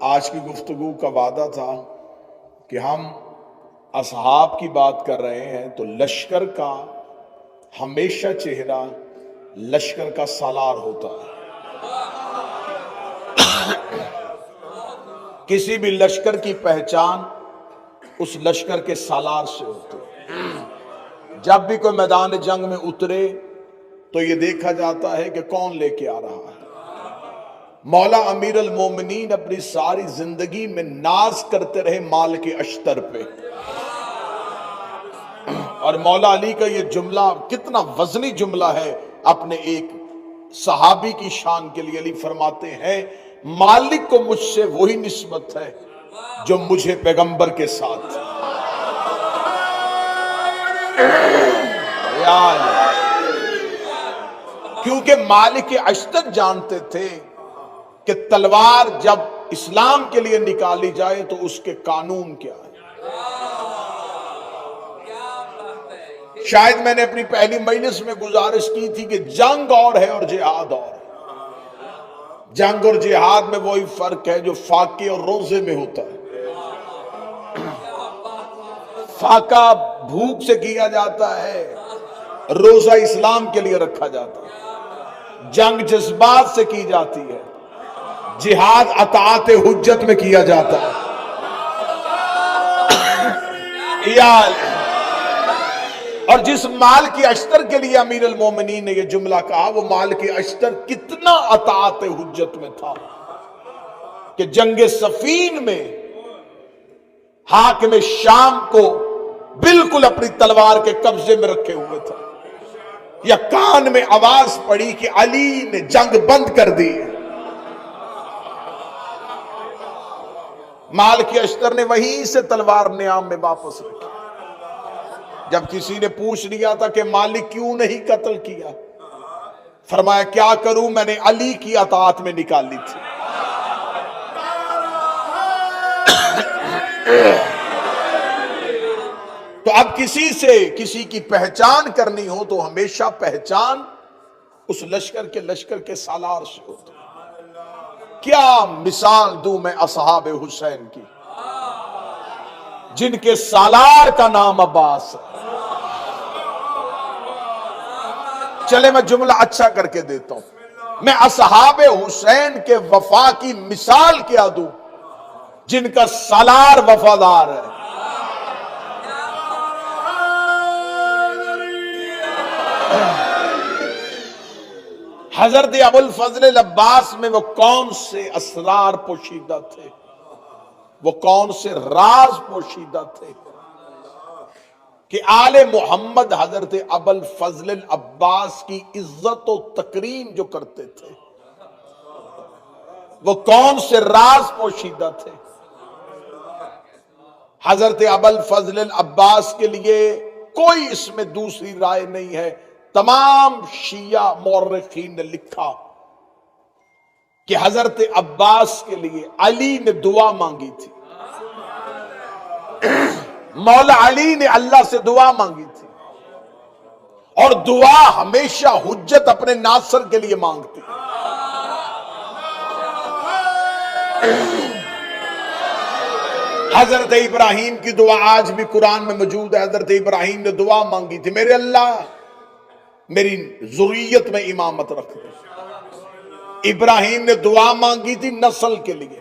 آج کی گفتگو کا وعدہ تھا کہ ہم اصحاب کی بات کر رہے ہیں، تو لشکر کا ہمیشہ چہرہ لشکر کا سالار ہوتا ہے۔ کسی بھی لشکر کی پہچان اس لشکر کے سالار سے ہوتی ہے۔ جب بھی کوئی میدان جنگ میں اترے تو یہ دیکھا جاتا ہے کہ کون لے کے آ رہا ہے۔ مولا امیر المومنین اپنی ساری زندگی میں ناز کرتے رہے مال کے اشتر پہ، اور مولا علی کا یہ جملہ کتنا وزنی جملہ ہے اپنے ایک صحابی کی شان کے لیے۔ علی فرماتے ہیں مالک کو مجھ سے وہی نسبت ہے جو مجھے پیغمبر کے ساتھ۔ کیونکہ مالک اشتر جانتے تھے کہ تلوار جب اسلام کے لیے نکالی جائے تو اس کے قانون کیا ہے۔ شاید میں نے اپنی پہلی مجلس میں گزارش کی تھی کہ جنگ اور ہے اور جہاد اور ہے۔ جنگ اور جہاد میں وہی فرق ہے جو فاقے اور روزے میں ہوتا ہے۔ فاقہ بھوک سے کیا جاتا ہے، روزہ اسلام کے لیے رکھا جاتا ہے۔ جنگ جذبات سے کی جاتی ہے، جہاد اطاعت حجت میں کیا جاتا ہے۔ اور جس مال کی اشتر کے لیے امیر المومنین نے یہ جملہ کہا، وہ مال کی اشتر کتنا اطاعت حجت میں تھا کہ جنگ صفین میں حاکم شام کو بالکل اپنی تلوار کے قبضے میں رکھے ہوئے تھا، یا کان میں آواز پڑی کہ علی نے جنگ بند کر دی۔ مال کی اشتر نے وہیں سے تلوار نیام میں واپس رکھی۔ جب کسی نے پوچھ لیا تھا کہ مالک کیوں نہیں قتل کیا، فرمایا کیا کروں، میں نے علی کی اطاعت میں نکالی تھی۔ تو اب کسی سے کسی کی پہچان کرنی ہو تو ہمیشہ پہچان اس لشکر کے سالار سے ہوتی۔ کیا مثال دوں میں اصحاب حسین کی، جن کے سالار کا نام عباس ہے۔ چلے میں جملہ اچھا کر کے دیتا ہوں، میں اصحاب حسین کے وفا کی مثال کیا دوں، جن کا سالار وفادار ہے۔ حضرت ابوالفضل العباس میں وہ کون سے اسرار پوشیدہ تھے، وہ کون سے راز پوشیدہ تھے کہ آل محمد حضرت ابوالفضل العباس کی عزت و تکریم جو کرتے تھے، وہ کون سے راز پوشیدہ تھے۔ حضرت ابوالفضل العباس کے لیے کوئی اس میں دوسری رائے نہیں ہے۔ تمام شیعہ مورخین نے لکھا کہ حضرت عباس کے لیے علی نے دعا مانگی تھی، مولا علی نے اللہ سے دعا مانگی تھی، اور دعا ہمیشہ حجت اپنے ناصر کے لیے مانگتی۔ حضرت ابراہیم کی دعا آج بھی قرآن میں موجود ہے۔ حضرت ابراہیم نے دعا مانگی تھی، میرے اللہ میری ذریت میں امامت رکھ دے۔ ابراہیم نے دعا مانگی تھی نسل کے لیے۔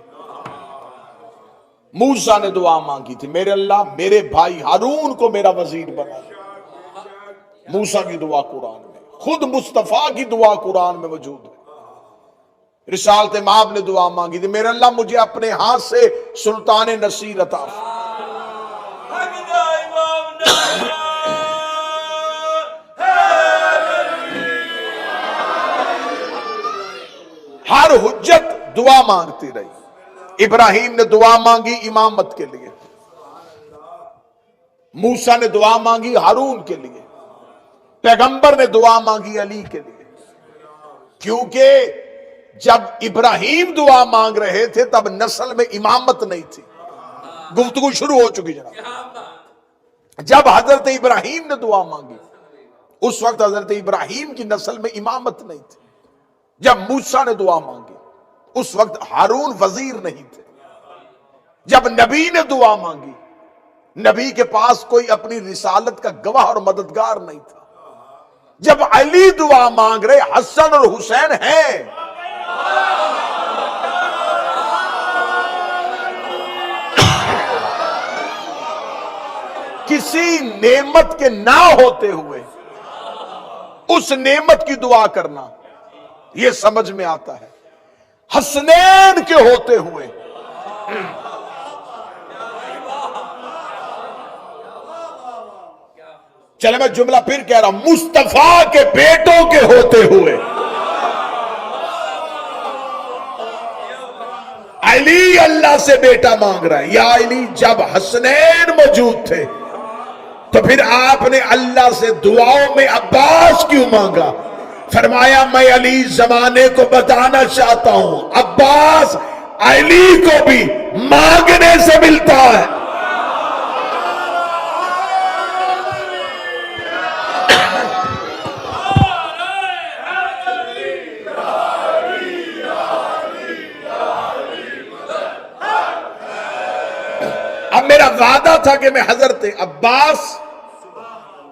موسیٰ نے دعا مانگی تھی، میرے اللہ میرے بھائی ہارون کو میرا وزیر بنا دے۔ موسیٰ کی دعا قرآن میں، خود مصطفیٰ کی دعا قرآن میں موجود ہے۔ رسالت مآب نے دعا مانگی تھی، میرے اللہ مجھے اپنے ہاتھ سے سلطان نصیر عطا فرما۔ ہر حجت دعا مانگتی رہی۔ ابراہیم نے دعا مانگی امامت کے لیے، موسیٰ نے دعا مانگی ہارون کے لیے، پیغمبر نے دعا مانگی علی کے لیے۔ کیونکہ جب ابراہیم دعا مانگ رہے تھے تب نسل میں امامت نہیں تھی۔ گفتگو شروع ہو چکی جناب۔ جب حضرت ابراہیم نے دعا مانگی اس وقت حضرت ابراہیم کی نسل میں امامت نہیں تھی۔ جب موسیٰ نے دعا مانگی اس وقت ہارون وزیر نہیں تھے۔ جب نبی نے دعا مانگی، نبی کے پاس کوئی اپنی رسالت کا گواہ اور مددگار نہیں تھا. جب علی دعا مانگ رہے، حسن اور حسین ہیں. کسی نعمت کے نہ ہوتے ہوئے اس نعمت کی دعا کرنا، یہ سمجھ میں آتا ہے. حسنین کے ہوتے ہوئے چلے میں جملہ پھر کہہ رہا ہوں، مصطفیٰ کے بیٹوں کے ہوتے ہوئے علی اللہ سے بیٹا مانگ رہا ہے. یا علی، جب حسنین موجود تھے تو پھر آپ نے اللہ سے دعاؤں میں عباس کیوں مانگا؟ فرمایا میں علی زمانے کو بتانا چاہتا ہوں، عباس علی کو بھی مانگنے سے ملتا ہے. اب میرا وعدہ تھا کہ میں حضرت عباس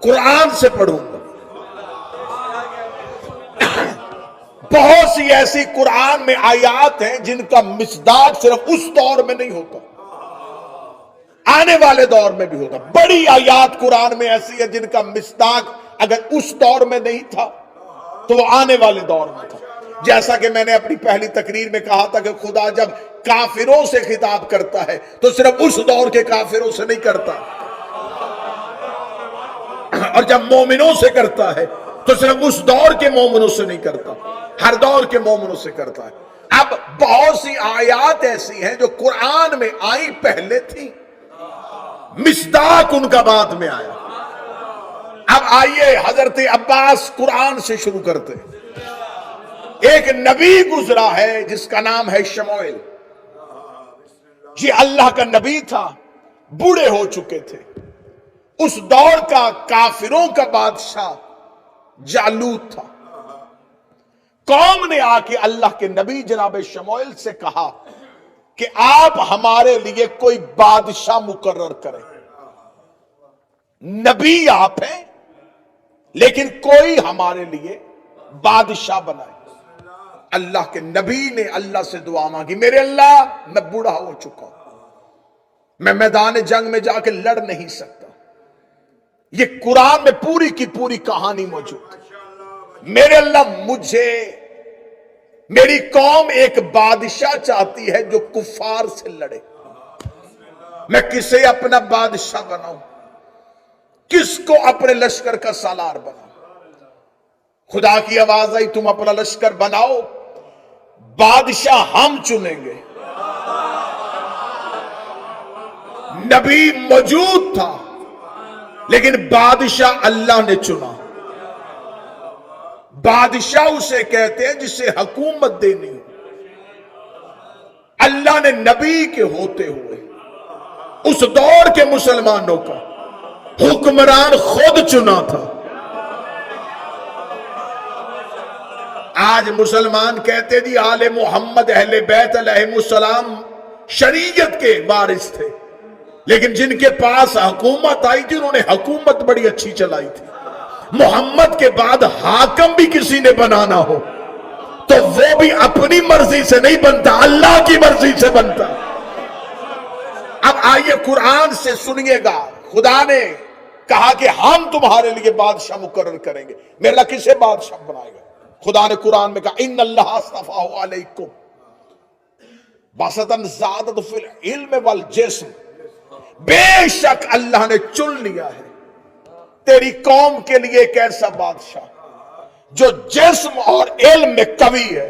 قرآن سے پڑھوں گا. بہت سی ایسی قرآن میں آیات ہیں جن کا مصداق صرف اس دور میں نہیں ہوتا، آنے والے دور میں بھی ہوتا. بڑی آیات قرآن میں ایسی ہے جن کا مصداق اگر اس دور میں نہیں تھا تو وہ آنے والے دور میں تھا. جیسا کہ میں نے اپنی پہلی تقریر میں کہا تھا کہ خدا جب کافروں سے خطاب کرتا ہے تو صرف اس دور کے کافروں سے نہیں کرتا، اور جب مومنوں سے کرتا ہے تو صرف اس دور کے مومنوں سے نہیں کرتا، ہر دور کے مومنوں سے کرتا ہے. اب بہت سی آیات ایسی ہیں جو قرآن میں آئی پہلے تھی، مصداق ان کا بعد میں آیا. اب آئیے حضرت عباس قرآن سے شروع کرتے. ایک نبی گزرا ہے جس کا نام ہے شموئیل. یہ اللہ کا نبی تھا، بوڑھے ہو چکے تھے. اس دور کا کافروں کا بادشاہ جالوت تھا. قوم نے آ کے اللہ کے نبی جناب شموئیل سے کہا کہ آپ ہمارے لیے کوئی بادشاہ مقرر کریں. نبی آپ ہیں لیکن کوئی ہمارے لیے بادشاہ بنائے. اللہ کے نبی نے اللہ سے دعا مانگی، میرے اللہ میں بوڑھا ہو چکا ہوں، میں میدان جنگ میں جا کے لڑ نہیں سکتا. یہ قرآن میں پوری کی پوری کہانی موجود ہے. میرے اللہ مجھے، میری قوم ایک بادشاہ چاہتی ہے جو کفار سے لڑے. میں کسے اپنا بادشاہ بناؤں، کس کو اپنے لشکر کا سالار بناؤں؟ خدا کی آواز آئی، تم اپنا لشکر بناؤ، بادشاہ ہم چنیں گے. نبی موجود تھا لیکن بادشاہ اللہ نے چنا. بادشاہ اسے کہتے ہیں جسے حکومت دینی ہو. اللہ نے نبی کے ہوتے ہوئے اس دور کے مسلمانوں کا حکمران خود چنا تھا. آج مسلمان کہتے جی آل محمد اہل بیت علیہم السلام شریعت کے وارث تھے، لیکن جن کے پاس حکومت آئی تھی انہوں نے حکومت بڑی اچھی چلائی تھی. محمد کے بعد حاکم بھی کسی نے بنانا ہو تو وہ بھی اپنی مرضی سے نہیں بنتا، اللہ کی مرضی سے بنتا. اب آئیے قرآن سے سنیے گا. خدا نے کہا کہ ہم تمہارے لیے بادشاہ مقرر کریں گے. میرے اللہ کسے بادشاہ بنائے گا؟ خدا نے قرآن میں کہا ان اللہ اصطفیٰ علیکم بسطا زادہ فی العلم والجسم. بے شک اللہ نے چن لیا ہے تیری قوم کے لیے ایک ایسا بادشاہ جو جسم اور علم میں قوی ہے.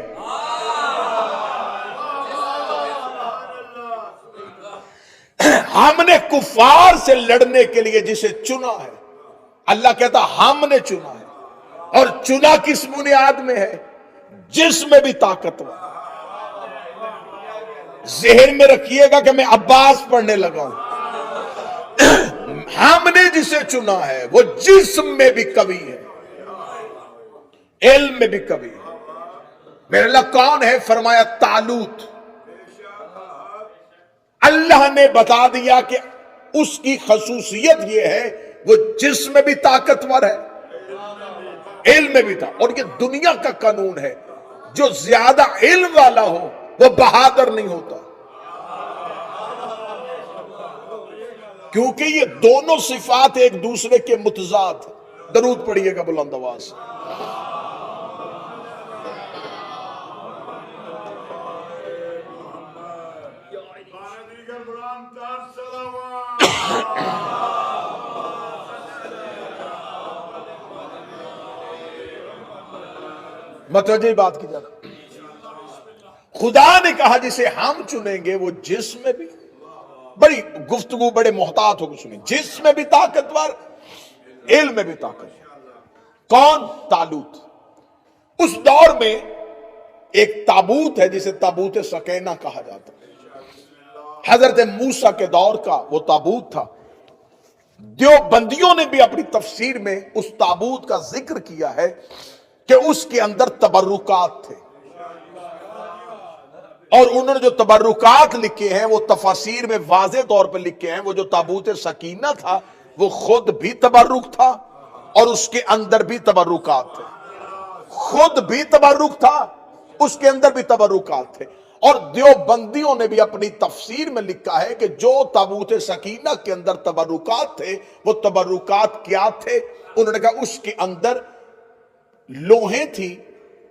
ہم نے کفار سے لڑنے کے لیے جسے چنا ہے، اللہ کہتا ہم نے چنا ہے. اور چنا کس بنیاد میں ہے؟ جسم میں بھی طاقتور. ذہن میں رکھیے گا کہ میں عباس پڑھنے لگا ہوں. ہم نے جسے چنا ہے وہ جسم میں بھی قوی ہے، علم میں بھی قوی ہے. میرے اللہ کون ہے؟ فرمایا طالوت. اللہ اللہ نے بتا دیا کہ اس کی خصوصیت یہ ہے وہ جسم میں بھی طاقتور ہے، علم میں بھی تھا. اور یہ دنیا کا قانون ہے، جو زیادہ علم والا ہو وہ بہادر نہیں ہوتا، کیونکہ یہ دونوں صفات ایک دوسرے کے متضاد. درود پڑھیے گا بلند آواز. متوجہ بات کی جانا. خدا نے کہا جسے ہم چنیں گے وہ جسم میں بھی، بڑی گفتگو بڑے محتاط ہو کے سنیں، جسم میں بھی طاقتور، علم میں بھی طاقتور. کون؟ طالوت. اس دور میں ایک تابوت ہے جسے تابوت سکینہ کہا جاتا ہے. حضرت موسیٰ کے دور کا وہ تابوت تھا. دیوبندیوں نے بھی اپنی تفسیر میں اس تابوت کا ذکر کیا ہے کہ اس کے اندر تبرکات تھے، اور انہوں نے جو تبرکات لکھے ہیں وہ تفاسیر میں واضح طور پر لکھے ہیں. وہ جو تابوت سکینہ تھا وہ خود بھی تبرک تھا اور اس کے اندر بھی تبرکات تھے. خود بھی تبرک تھا، اس کے اندر بھی تبرکات تھے. اور دیوبندیوں نے بھی اپنی تفسیر میں لکھا ہے کہ جو تابوت سکینہ کے اندر تبرکات تھے وہ تبرکات کیا تھے. انہوں نے کہا اس کے اندر لوہیں تھی،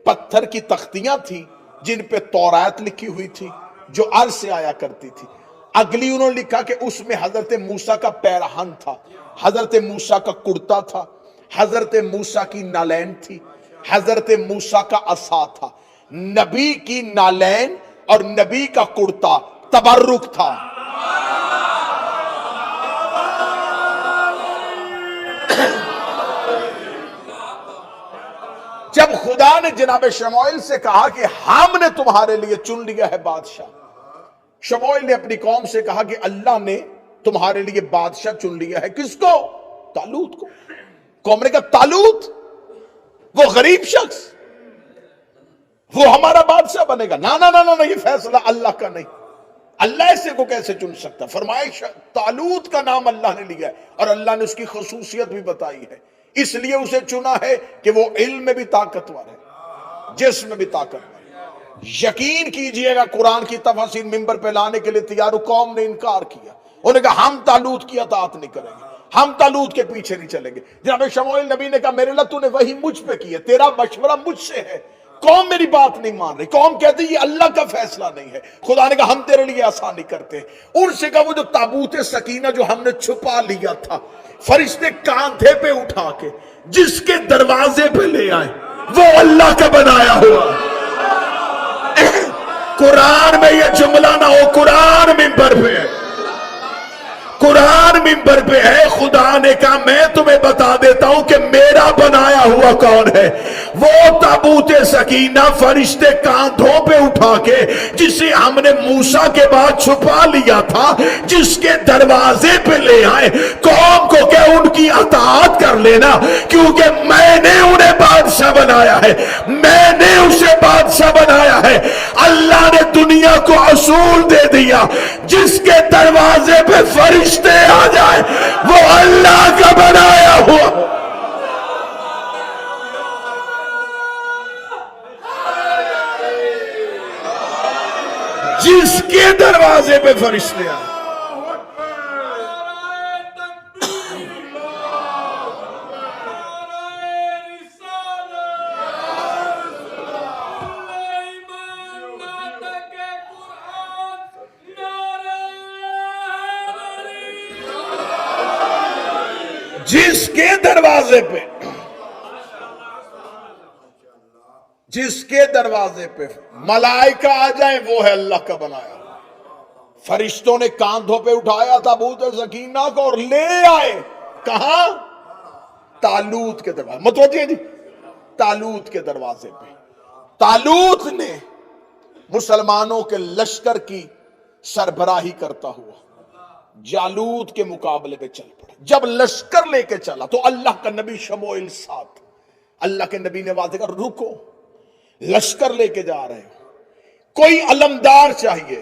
پتھر کی تختیاں تھی جن پہ تورات لکھی ہوئی تھی جو عرض سے آیا کرتی تھی. اگلی انہوں نے لکھا کہ اس میں حضرت موسیٰ کا پیرہن تھا، حضرت موسیٰ کا کرتا تھا، حضرت موسیٰ کی نالین تھی، حضرت موسیٰ کا عصا تھا. نبی کی نالین اور نبی کا کرتا تبرک تھا. جب خدا نے جناب شموئیل سے کہا کہ ہم نے تمہارے لیے چن لیا ہے بادشاہ، شموئیل نے اپنی قوم سے کہا کہ اللہ نے تمہارے لیے بادشاہ چن لیا ہے. کس کو؟ طالوت کو. قوم نے کہا طالوت وہ غریب شخص وہ ہمارا بادشاہ بنے گا؟ نا نا نا نا، یہ فیصلہ اللہ کا نہیں. اللہ ایسے کو کیسے چن سکتا؟ فرمایا طالوت کا نام اللہ نے لیا ہے اور اللہ نے اس کی خصوصیت بھی بتائی ہے. اس لیے اسے چنا ہے کہ وہ علم میں بھی طاقتور ہے، جسم میں بھی طاقتور ہے. یقین کیجئے گا قرآن کی تفاسیر ممبر پہ لانے کے لیے تیار، قوم نے انکار کیا. انہوں نے کہا ہم طالوت کی اطاعت نہیں کریں گے، ہم طالوت کے پیچھے نہیں چلیں گے. جناب شموئیل نبی نے کہا میرے اللہ تو نے وہی مجھ پہ کی ہے، تیرا مشورہ مجھ سے ہے. قوم میری بات نہیں مان رہی، قوم کہتی یہ اللہ کا فیصلہ نہیں ہے. خدا نے کہا ہم تیرے لیے آسانی کرتے ہیں. ان سے کہا وہ جو تابوت سکینہ جو ہم نے چھپا لیا تھا، فرشتے کاندھے پہ اٹھا کے جس کے دروازے پہ لے آئے وہ اللہ کا بنایا ہوا. قرآن میں یہ جملہ نہ ہو، قرآن منبر پہ ہے، قرآن منبر پہ ہے. خدا نے کہا میں تمہیں بتا دیتا ہوں کہ میرا بنایا ہوا کون ہے. وہ تابوت سکینہ فرشتے کاندھوں پہ اٹھا کے جسے ہم نے موسیٰ کے بعد چھپا لیا تھا، جس کے دروازے پہ لے آئے. قوم کو کہ ان کی اطاعت کر لینا کیونکہ میں نے انہیں بادشاہ بنایا ہے، میں نے اسے بادشاہ بنایا ہے. اللہ نے دنیا کو اصول دے دیا، جس کے دروازے پہ فرشتے آ جائے وہ اللہ کا بنایا ہوا. جس کے دروازے پہ فرشتے آئے. جس کے دروازے پہ، جس کے دروازے پہ ملائکہ آ جائیں وہ ہے اللہ کا بنایا. فرشتوں نے کاندھوں پہ اٹھایا تابوت سکینہ کو اور لے آئے. کہاں؟ طالوت کے دروازے. متوجہ جی، طالوت کے دروازے پہ. طالوت نے مسلمانوں کے لشکر کی سربراہی کرتا ہوا جالوت کے مقابلے پہ چل پڑا. جب لشکر لے کے چلا تو اللہ کا نبی شموئیل ساتھ. اللہ کے نبی نے واضح کہا رکو، لشکر لے کے جا رہے ہو، کوئی علمدار چاہیے.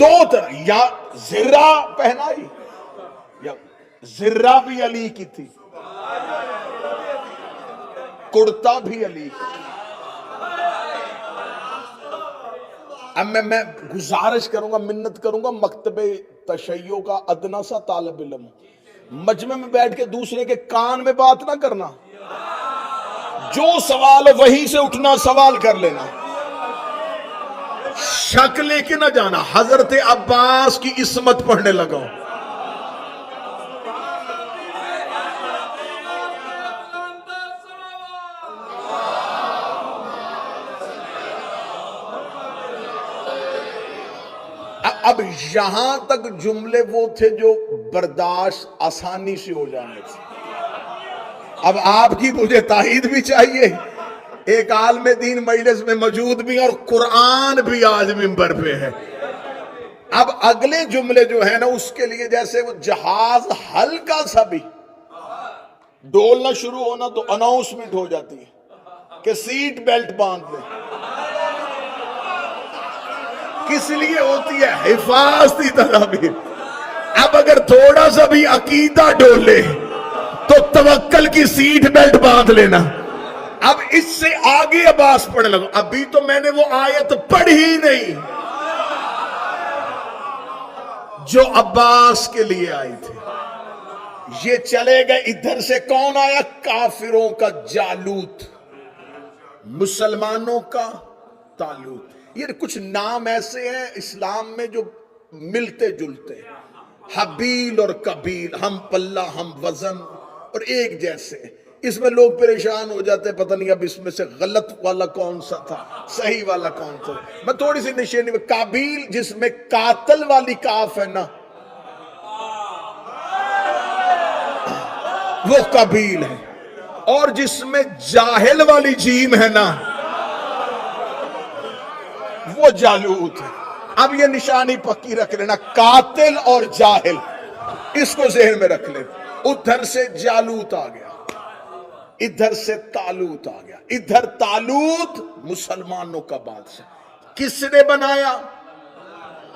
دو طرح، یا زرہ پہنائی، یا زرہ بھی علی کی تھی، کرتا بھی علی کی۔ اب میں گزارش کروں گا، منت کروں گا، مکتب تشیع کا ادنا سا طالب علم مجمع میں بیٹھ کے دوسرے کے کان میں بات نہ کرنا، جو سوال وہیں سے اٹھنا سوال کر لینا، شک لے کے نہ جانا۔ حضرت عباس کی عصمت پڑھنے لگا ہوں۔ اب یہاں تک جملے وہ تھے جو برداشت آسانی سے ہو جانے تھے۔ اب آپ کی مجھے تائید بھی چاہیے، ایک عالم دین مجلس میں موجود بھی اور قرآن بھی آج منبر پہ ہے۔ اب اگلے جملے جو ہیں نا، اس کے لیے جیسے وہ جہاز ہلکا سا بھی ڈولنا شروع ہونا تو اناؤنسمنٹ ہو جاتی ہے کہ سیٹ بیلٹ باندھ لیں۔ کس لیے ہوتی ہے؟ حفاظتی تدابیر۔ اب اگر تھوڑا سا بھی عقیدہ ڈولے تو توکل کی سیٹ بیلٹ باندھ لینا۔ اب اس سے آگے عباس پڑھنے لگا، ابھی تو میں نے وہ آیت پڑھی نہیں جو عباس کے لیے آئی تھی۔ یہ چلے گئے، ادھر سے کون آیا؟ کافروں کا جالوت، مسلمانوں کا طالوت۔ یہ کچھ نام ایسے ہیں اسلام میں جو ملتے جلتے ہیں، حبیل اور قبیل، ہم پلہ ہم وزن اور ایک جیسے۔ اس میں لوگ پریشان ہو جاتے ہیں، پتہ نہیں اب اس میں سے غلط والا کون سا تھا، صحیح والا کون سا۔ میں تھوڑی سی نشانی میں، قابیل جس میں قاتل والی کاف ہے نا، وہ قبیل ہے، اور جس میں جاہل والی جیم ہے نا، وہ جالوت ہے۔ اب یہ نشانی پکی رکھ لینا، قاتل اور جاہل، اس کو ذہن میں رکھ لیں۔ ادھر سے جالوت آ گیا، ادھر سے طالوت آ گیا۔ ادھر طالوت مسلمانوں کا بادشاہ، کس نے بنایا؟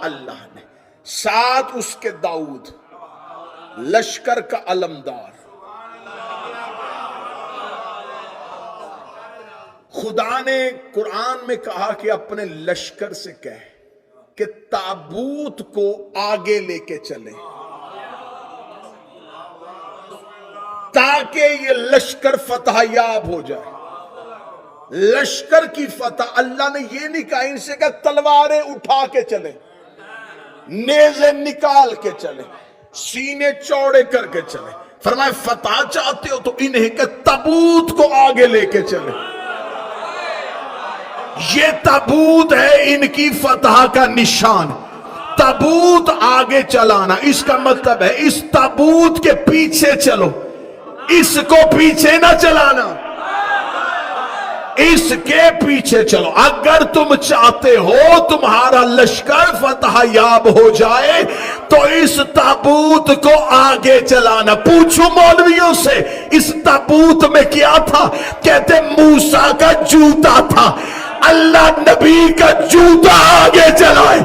اللہ نے۔ ساتھ اس کے داؤد، لشکر کا علمدار۔ خدا نے قرآن میں کہا کہ اپنے لشکر سے کہے کہ تابوت کو آگے لے کے چلے، تاکہ یہ لشکر فتح یاب ہو جائے۔ لشکر کی فتح اللہ نے یہ نہیں کہا ان سے کہ تلواریں اٹھا کے چلے، نیزے نکال کے چلے، سینے چوڑے کر کے چلے۔ فرمائے فتح چاہتے ہو تو انہیں کہ تابوت کو آگے لے کے چلے۔ یہ تابوت ہے ان کی فتح کا نشان۔ تابوت آگے چلانا، اس کا مطلب ہے اس تابوت کے پیچھے چلو، اس کو پیچھے نہ چلانا، اس کے پیچھے چلو۔ اگر تم چاہتے ہو تمہارا لشکر فتح یاب ہو جائے تو اس تابوت کو آگے چلانا۔ پوچھو مولویوں سے اس تابوت میں کیا تھا؟ کہتے موسیٰ کا جوتا تھا۔ اللہ نبی کا جوتا آگے چلائے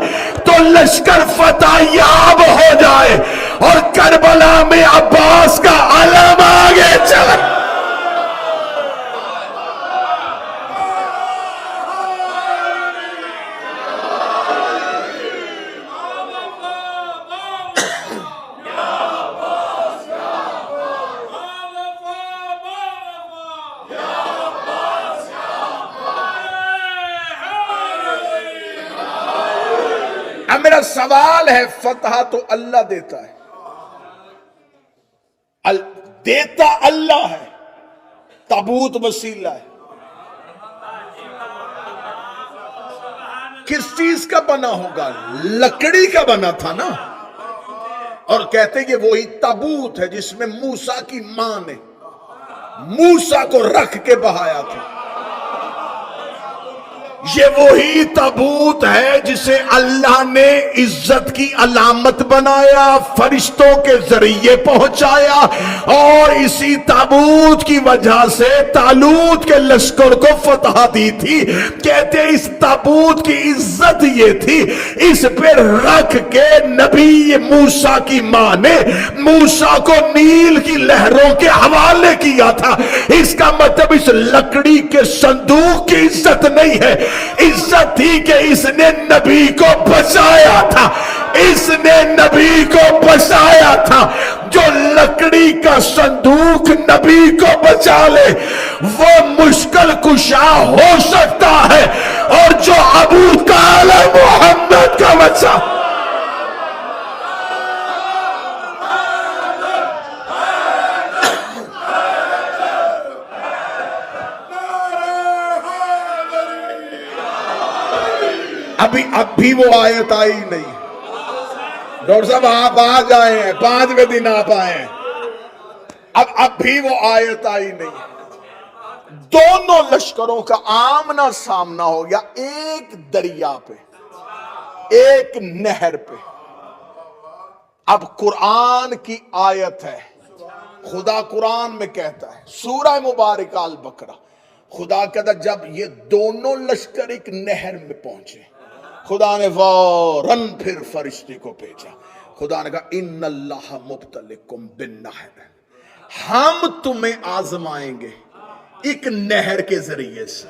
تو لشکر فتح یاب ہو جائے، اور کربلا میں عباس کا علم آگے چلے۔ اب میرا سوال ہے، فتح تو اللہ دیتا ہے، دیتا اللہ ہے، تابوت وسیلہ ہے۔ کس چیز کا بنا ہوگا؟ لکڑی کا بنا تھا نا، اور کہتے ہیں کہ وہی تابوت ہے جس میں موسیٰ کی ماں نے موسیٰ کو رکھ کے بہایا تھا۔ یہ وہی تابوت ہے جسے اللہ نے عزت کی علامت بنایا، فرشتوں کے ذریعے پہنچایا، اور اسی تابوت کی وجہ سے طالوت کے لشکر کو فتح دی تھی۔ کہتے اس تابوت کی عزت یہ تھی، اس پہ رکھ کے نبی موسیٰ کی ماں نے موسیٰ کو نیل کی لہروں کے حوالے کیا تھا۔ اس کا مطلب اس لکڑی کے صندوق کی عزت نہیں ہے، عزت تھی کہ اس نے نبی کو بچایا تھا، اس نے نبی کو بچایا تھا۔ جو لکڑی کا صندوق نبی کو بچا لے وہ مشکل کشا ہو سکتا ہے، اور جو ابو طالب محمد کا بچہ اب بھی وہ آیت آئی نہیں۔ ڈاکٹر صاحب آپ آ جائے ہیں، 5ویں دن آپ آئے ہیں، اب بھی وہ آیت آئی نہیں۔ دونوں لشکروں کا آمنا سامنا ہو گیا، ایک دریا پہ، ایک نہر پہ۔ اب قرآن کی آیت ہے، خدا قرآن میں کہتا ہے، سورہ مبارکہ البقرہ، خدا کہتا ہے جب یہ دونوں لشکر ایک نہر میں پہنچے، خدا نے فوراً پھر فرشتے کو بھیجا۔ خدا نے کہا ان اللہ مبتلیکم بالنہر، ہم تمہیں آزمائیں گے ایک نہر کے ذریعے سے۔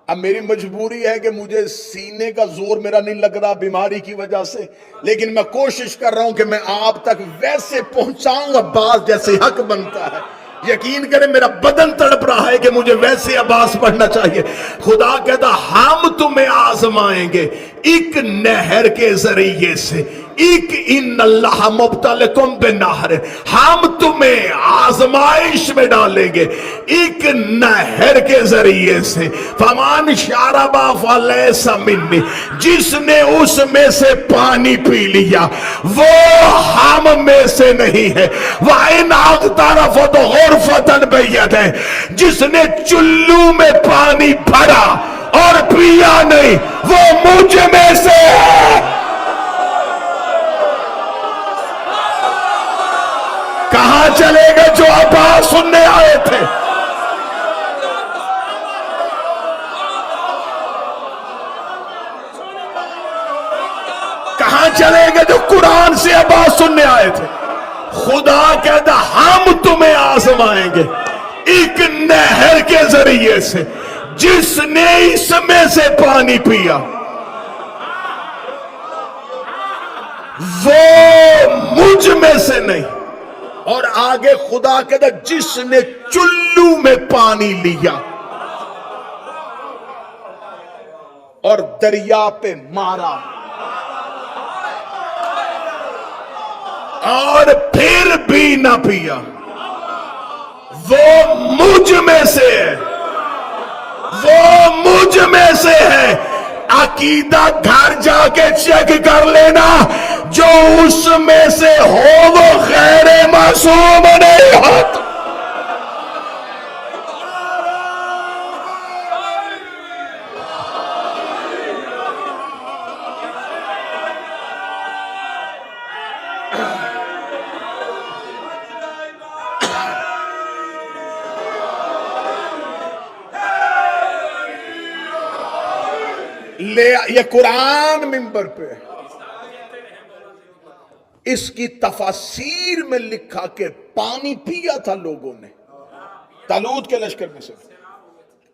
اب میری مجبوری ہے کہ مجھے سینے کا زور میرا نہیں لگ رہا بیماری کی وجہ سے، لیکن میں کوشش کر رہا ہوں کہ میں آپ تک ویسے پہنچاؤں گا بات جیسے حق بنتا ہے۔ یقین کریں میرا بدن تڑپ رہا ہے کہ مجھے ویسے عباس پڑھنا چاہیے۔ خدا کہتا ہم تمہیں آزمائیں گے ایک نہر کے ذریعے سے، ایک ان اللہ مبتلیکم بنہر، ہم تمہیں آزمائش میں ڈالیں گے ایک نہر کے ذریعے سے۔ فمان شرب فلیس منی، جس نے اس میں سے پانی پی لیا وہ ہم میں سے نہیں ہے۔ وَإِنْ اغْتَرَفَتْ غُرْفَةً بِيَدِهِ، جس نے چلو میں پانی بھرا اور پیا نہیں وہ مجھ میں سے ہے۔ کہاں چلے گئے جو عباس سننے آئے تھے؟ کہاں چلے گئے جو قرآن سے عباس سننے آئے تھے؟ خدا کہتا ہم تمہیں آزمائیں گے ایک نہر کے ذریعے سے، جس نے اس میں سے پانی پیا وہ مجھ میں سے نہیں۔ اور آگے خدا کہتا جس نے چلو میں پانی لیا اور دریا پہ مارا اور پھر بھی نہ پیا وہ مجھ میں سے ہے، وہ مجھ میں سے ہے۔ عقیدہ گھر جا کے چیک کر لینا، جو اس میں سے ہو وہ غیر معصوم نہیں ہوتا۔ یہ قرآن منبر پہ اس کی تفاسیر میں لکھا کہ پانی پیا تھا لوگوں نے طالوت کے لشکر میں سے۔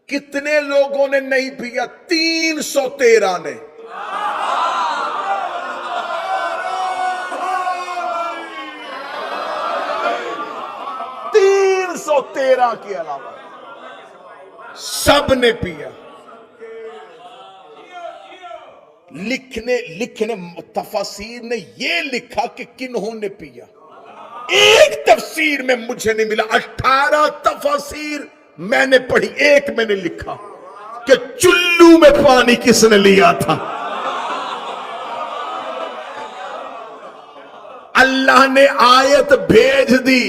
کتنے لوگوں نے نہیں پیا؟ 313 نے۔ کے علاوہ سب نے پیا۔ لکھنے تفاسیر نے یہ لکھا کہ کنہوں نے پیا، ایک تفسیر میں مجھے نہیں ملا، 18 تفاسیر میں نے پڑھی، ایک میں نے لکھا کہ چلو میں پانی کس نے لیا تھا۔ اللہ نے آیت بھیج دی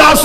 10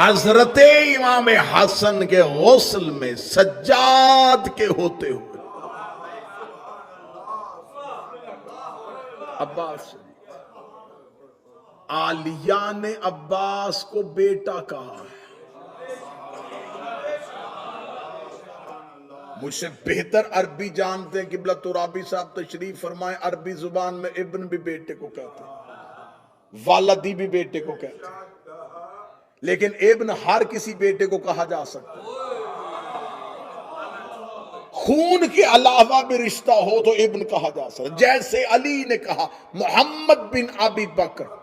حضرت امام حسن کے غسل میں سجاد کے ہوتے ہوئے عباس عالیہ نے عباس کو بیٹا کہا ہے. مجھ سے بہتر عربی جانتے ہیں قبلہ ترابی صاحب تشریف فرمائے. عربی زبان میں ابن بھی بیٹے کو کہتے ہیں, والدی بھی بیٹے کو کہتے ہیں, لیکن ابن ہر کسی بیٹے کو کہا جا سکتا ہے. خون کے علاوہ بھی رشتہ ہو تو ابن کہا جا سکتا ہے. جیسے علی نے کہا محمد بن ابی بکر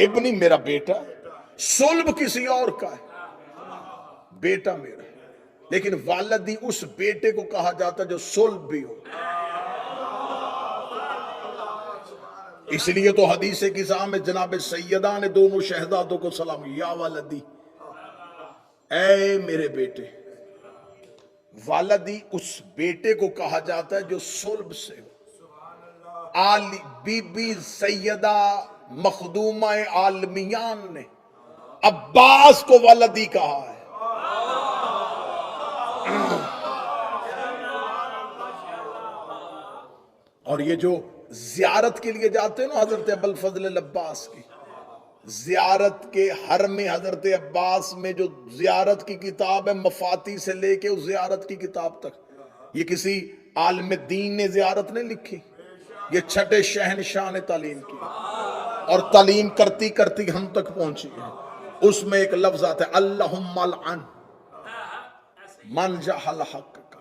ابنی میرا بیٹا, صلب کسی اور کا ہے, بیٹا میرا, لیکن والدی اس بیٹے کو کہا جاتا جو صلب بھی ہو. اس لیے تو حدیث قصہ میں جناب سیدہ نے دونوں شہزادوں کو سلام, یا والدی, اے میرے بیٹے. والدی اس بیٹے کو کہا جاتا ہے جو صلب سے ہو. بی بی سیدہ مخدومہ عالمیان نے عباس کو والدی کہا ہے. اور یہ جو زیارت کے لیے جاتے ہیں نا حضرت ابوالفضل العباس کی, زیارت کے حرم حضرت عباس میں جو زیارت کی کتاب ہے, مفاتی سے لے کے اس زیارت کی کتاب تک, یہ کسی عالم دین نے زیارت نہیں لکھی, یہ چھٹے شہنشاہ نے تعلیم کی, اور تعلیم کرتی کرتی ہم تک پہنچی ہے. اس میں ایک لفظ آتا ہے اللہم لعن من جہل حق کا,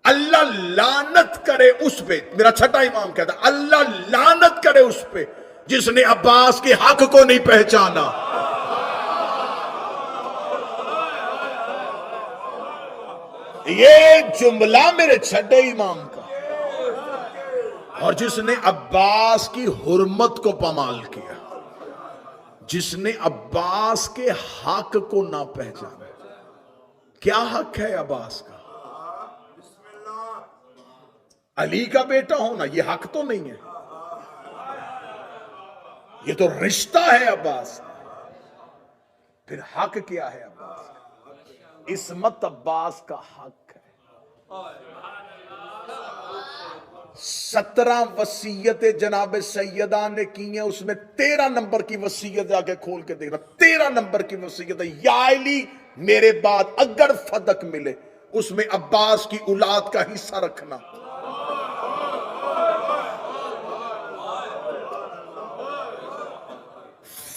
اللہ لعنت کرے اس پہ. میرا چھٹا امام کہتا ہے اللہ لعنت کرے اس پہ جس نے عباس کے حق کو نہیں پہچانا. یہ جملہ میرے چھٹے امام کا. اور جس نے عباس کی حرمت کو پامال کیا, جس نے عباس کے حق کو نہ پہچانا. کیا حق ہے عباس کا؟ علی کا بیٹا ہونا یہ حق تو نہیں ہے, یہ تو رشتہ ہے عباس. پھر حق کیا ہے عباس کا؟ عصمت عباس کا حق ہے. 17 وصیت جناب سیدہ نے کی ہیں, اس میں 13 نمبر کی وصیت جا کے کھول کے دیکھنا. 13 نمبر کی وصیت ہے, یا علی میرے بعد اگر فدق ملے اس میں عباس کی اولاد کا حصہ رکھنا.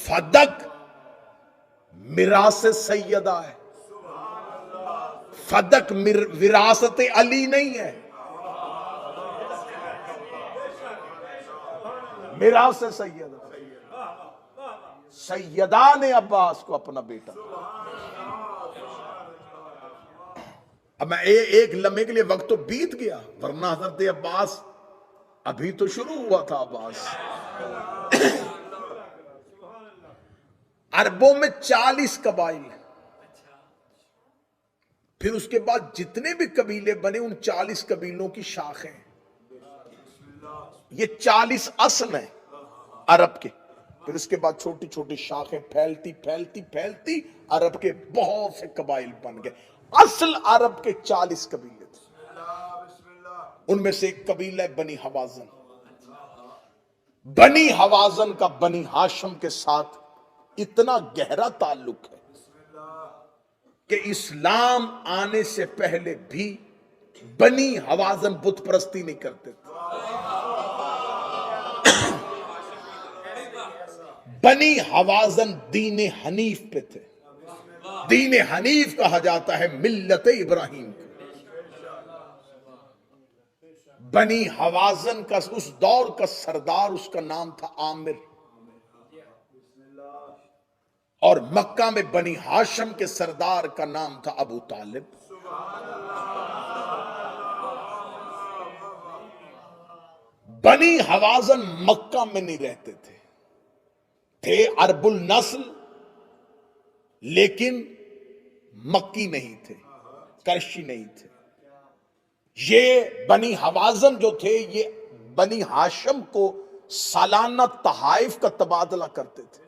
فدق میراث سیدہ ہے, فدق وراثت علی نہیں ہے, میراث سیدہ. سیدہ نے عباس کو اپنا بیٹا. اب میں ایک لمحے کے لیے وقت تو بیت گیا, ورنہ حضرت عباس ابھی تو شروع ہوا تھا. عباس عربوں میں 40 قبائل, پھر اس کے بعد جتنے بھی قبیلے بنے ان 40 قبیلوں کی شاخیں. یہ 40 اصل ہیں عرب کے, پھر اس کے بعد چھوٹی چھوٹی شاخیں پھیلتی پھیلتی پھیلتی عرب کے بہت سے قبائل بن گئے. اصل عرب کے 40 قبیلے تھے. ان میں سے ایک قبیلہ ہے بنی حوازن. بنی حوازن کا بنی ہاشم کے ساتھ اتنا گہرا تعلق ہے کہ اسلام آنے سے پہلے بھی بنی حوازن بت پرستی نہیں کرتے تھے. بنی حوازن دین حنیف پہ تھے. دین حنیف کہا جاتا ہے ملت ابراہیم کو. بنی حوازن کا اس دور کا سردار, اس کا نام تھا عامر, اور مکہ میں بنی ہاشم کے سردار کا نام تھا ابو طالب. بنی حوازن مکہ میں نہیں رہتے تھے عرب النسل, لیکن مکی نہیں تھے, کرشی نہیں تھے. یہ بنی حوازن جو تھے یہ بنی ہاشم کو سالانہ تحائف کا تبادلہ کرتے تھے.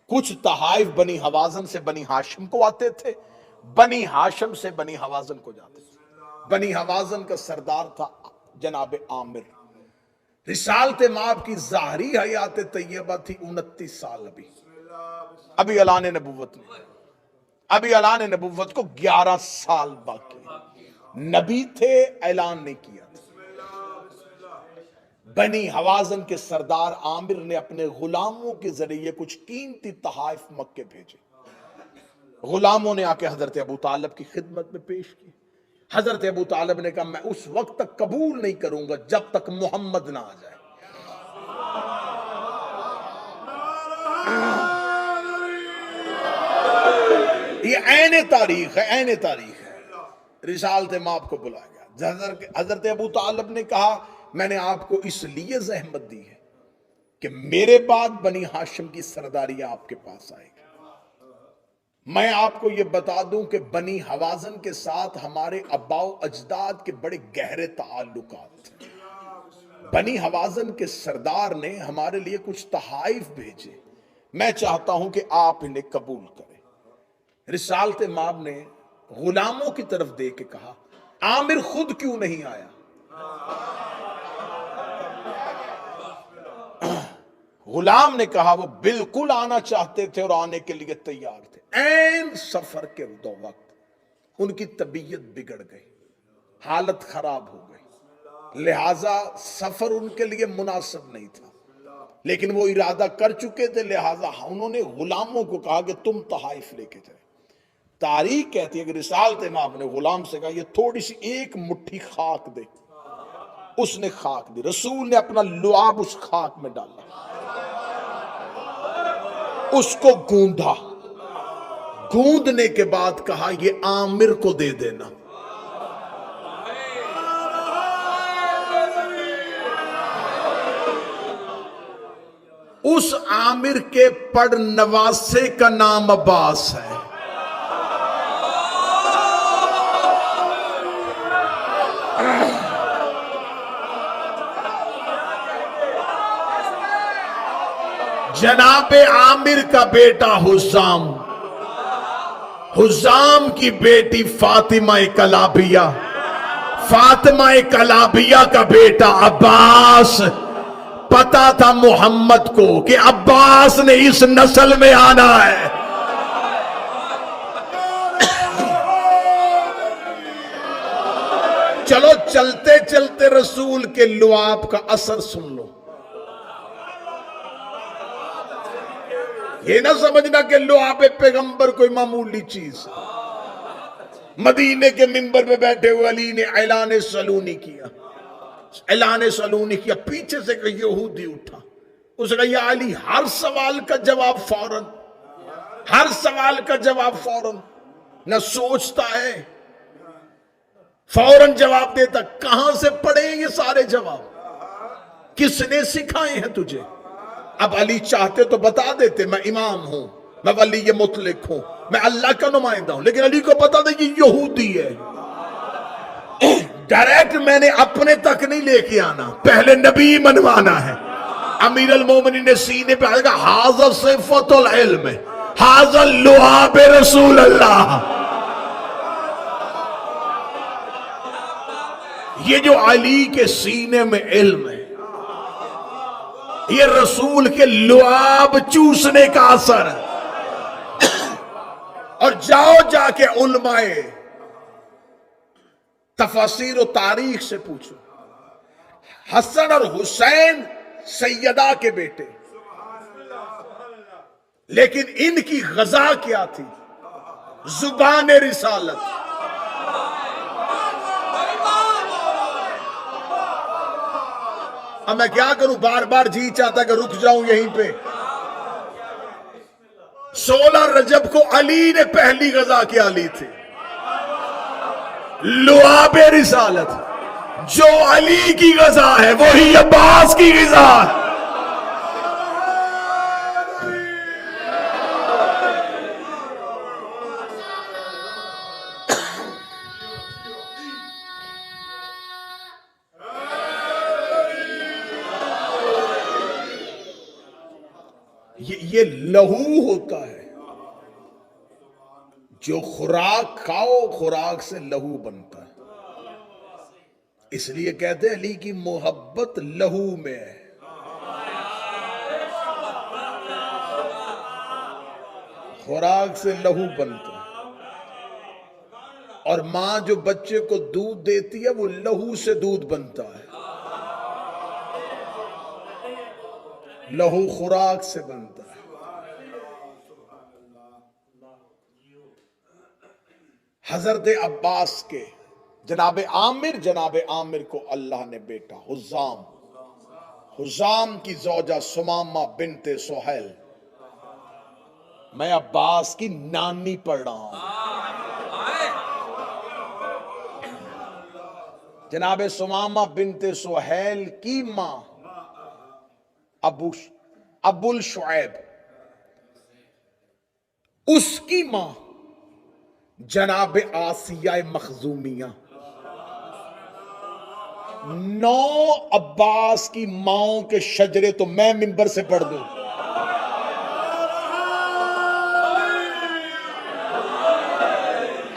کچھ تحائف بنی حوازن سے بنی ہاشم کو آتے تھے، بنی ہاشم سے بنی حوازن کو جاتے تھے۔ بنی حوازن کا سردار تھا جناب عامر۔ رسالت مآب کی ظاہری حیات طیبہ تھی 29 سال، ابھی اعلان نبوت نہیں، ابھی اعلان نبوت کو 11 سال باقی، نبی تھے اعلان نہیں کیا تھا۔ بنی حوازن کے سردار عامر نے اپنے غلاموں کے ذریعے کچھ قیمتی تحائف مکے بھیجے۔ غلاموں نے آ کے حضرت ابو طالب کی خدمت میں پیش کی۔ حضرت ابو طالب نے کہا میں اس وقت تک قبول نہیں کروں گا جب تک محمد نہ آ جائے۔ یہ عین تاریخ ہے، عین تاریخ ہے۔ رسالت مآب کو بلایا گیا۔ حضرت ابو طالب نے کہا میں نے آپ کو اس لیے زحمت دی ہے کہ میرے بعد بنی ہاشم کی سرداری آپ کے پاس آئے گی۔ میں آپ کو یہ بتا دوں کہ بنی حوازن کے ساتھ ہمارے آباء و اجداد کے بڑے گہرے تعلقات ہیں۔ بنی حوازن کے سردار نے ہمارے لیے کچھ تحائف بھیجے، میں چاہتا ہوں کہ آپ انہیں قبول کریں۔ رسالت مآب نے غلاموں کی طرف دے کے کہا عامر خود کیوں نہیں آیا؟ غلام نے کہا وہ بالکل آنا چاہتے تھے اور آنے کے لیے تیار تھے۔ عین سفر کے وقت ان کی طبیعت بگڑ گئی، حالت خراب ہو گئی، لہٰذا سفر ان کے لیے مناسب نہیں تھا، لیکن وہ ارادہ کر چکے تھے، لہٰذا انہوں نے غلاموں کو کہا کہ تم تحائف لے کے جائے۔ تاریخ کہتی ہے کہ رسالت مآب نے غلام سے کہا یہ تھوڑی سی ایک مٹھی خاک دے، اس نے خاک دی، رسول نے اپنا لعاب اس خاک میں ڈالا، اس کو گوندھا، گوندنے کے بعد کہا یہ عامر کو دے دینا۔ اس عامر کے پڑ نواسے کا نام عباس ہے۔ جناب عامر کا بیٹا حزام، حزام کی بیٹی فاطمہ کلابیہ، فاطمہ کلابیہ کا بیٹا عباس۔ پتا تھا محمد کو کہ عباس نے اس نسل میں آنا ہے۔ چلو چلتے چلتے رسول کے لعاب کا اثر سن لو۔ یہ نہ سمجھنا کہ لعاب پیغمبر کوئی معمولی چیز۔ مدینے کے منبر پہ بیٹھے ہوئے علی نے اعلان سلونی کیا، اعلان سلونی کیا، پیچھے سے کہ یہودی اٹھا، اس نے کہا یا علی ہر سوال کا جواب فوراً، ہر سوال کا جواب فوراً، نہ سوچتا ہے فوراً جواب دیتا۔ کہاں سے پڑھے یہ سارے جواب؟ کس نے سکھائے ہیں تجھے؟ اب علی چاہتے تو بتا دیتے میں امام ہوں، میں ولی مطلق ہوں، میں اللہ کا نمائندہ ہوں، لیکن علی کو پتا تھا یہ یہودی ہے۔ ڈائریکٹ میں نے اپنے تک نہیں لے کے آنا، پہلے نبی منوانا ہے۔ امیر المومنین نے سینے پہ آئے گا حاضر صفت العلم، حاضر لعاب رسول اللہ۔ یہ جو علی کے سینے میں علم ہے، یہ رسول کے لعاب چوسنے کا اثر ہے۔ اور جاؤ جا کے علماء تفاسیر و تاریخ سے پوچھو، حسن اور حسین سیدہ کے بیٹے، لیکن ان کی غذا کیا تھی؟ زبان رسالت۔ اب میں کیا کروں، بار بار جی چاہتا کہ رک جاؤں یہیں پہ۔ 16 رجب کو علی نے پہلی غذا کیا لی تھی؟ لعاب رسالت۔ جو علی کی غذا ہے وہی عباس کی غذا ہے۔ یہ لہو ہوتا ہے، جو خوراک کھاؤ خوراک سے لہو بنتا ہے، اس لیے کہتے ہیں علی کی محبت لہو میں ہے۔ خوراک سے لہو بنتا ہے، اور ماں جو بچے کو دودھ دیتی ہے وہ لہو سے دودھ بنتا ہے، لہو خوراک سے بنتا ہے۔ حضرت عباس کے جناب عامر کو اللہ نے بیٹا حزام کی زوجہ سمامہ بنت سہیل، میں عباس کی نانی پڑھ رہا ہوں، جناب سمامہ بنت سہیل کی ماں ابو الشعیب، اس کی ماں جناب آسیہ مخزومیہ، 9 عباس کی ماؤں کے شجرے تو میں منبر سے پڑھ دوں۔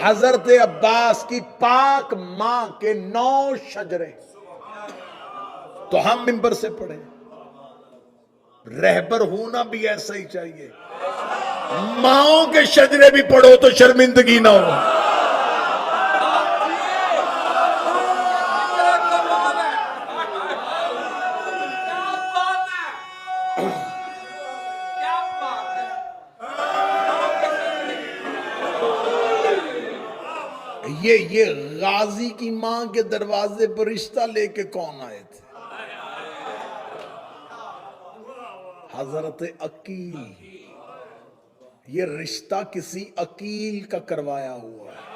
حضرت عباس کی پاک ماں کے 9 شجرے تو ہم منبر سے پڑھیں۔ رہبر ہونا بھی ایسا ہی چاہیے، ماؤں کے شجرے بھی پڑھو تو شرمندگی نہ ہو۔ یہ غازی کی ماں کے دروازے پر رشتہ لے کے کون آئے تھے؟ حضرت عقیل۔ یہ رشتہ کسی عقیل کا کروایا ہوا ہے۔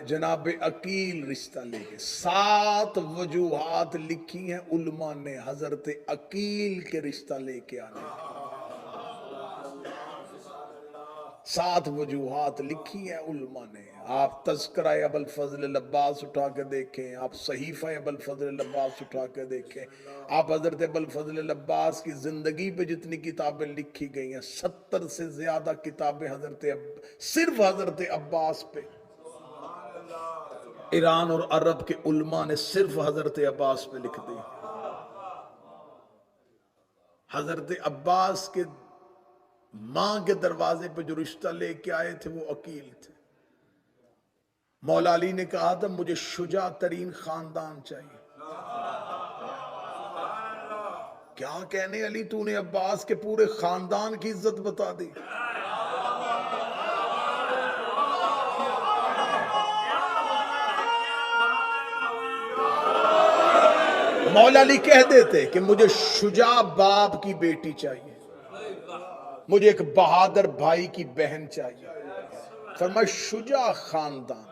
جناب عقیل رشتہ لے کے 7 وجوہات لکھی ہیں علماء نے حضرت عقیل کے رشتہ لے کے آنے، 7 وجوہات لکھی ہیں علماء نے۔ آپ تذکرہ ابو الفضل العباس اٹھا کے دیکھیں، آپ صحیفہ ابو الفضل العباس اٹھا کے دیکھیں، آپ حضرت ابو الفضل العباس کی زندگی پہ جتنی کتابیں لکھی گئی ہیں، 70 سے زیادہ کتابیں صرف حضرت عباس پہ۔ ایران اور عرب کے علماء نے صرف حضرت عباس پہ لکھ دی۔ حضرت عباس کے ماں کے دروازے پہ جو رشتہ لے کے آئے تھے وہ عقیل تھے۔ مولا علی نے کہا تھا مجھے شجاع ترین خاندان چاہیے۔ کیا کہنے علی، تو نے عباس کے پورے خاندان کی عزت بتا دی۔ مولا علی کہہ دیتے کہ مجھے شجاع باپ کی بیٹی چاہیے، مجھے ایک بہادر بھائی کی بہن چاہیے۔ فرمایا شجاع خاندان،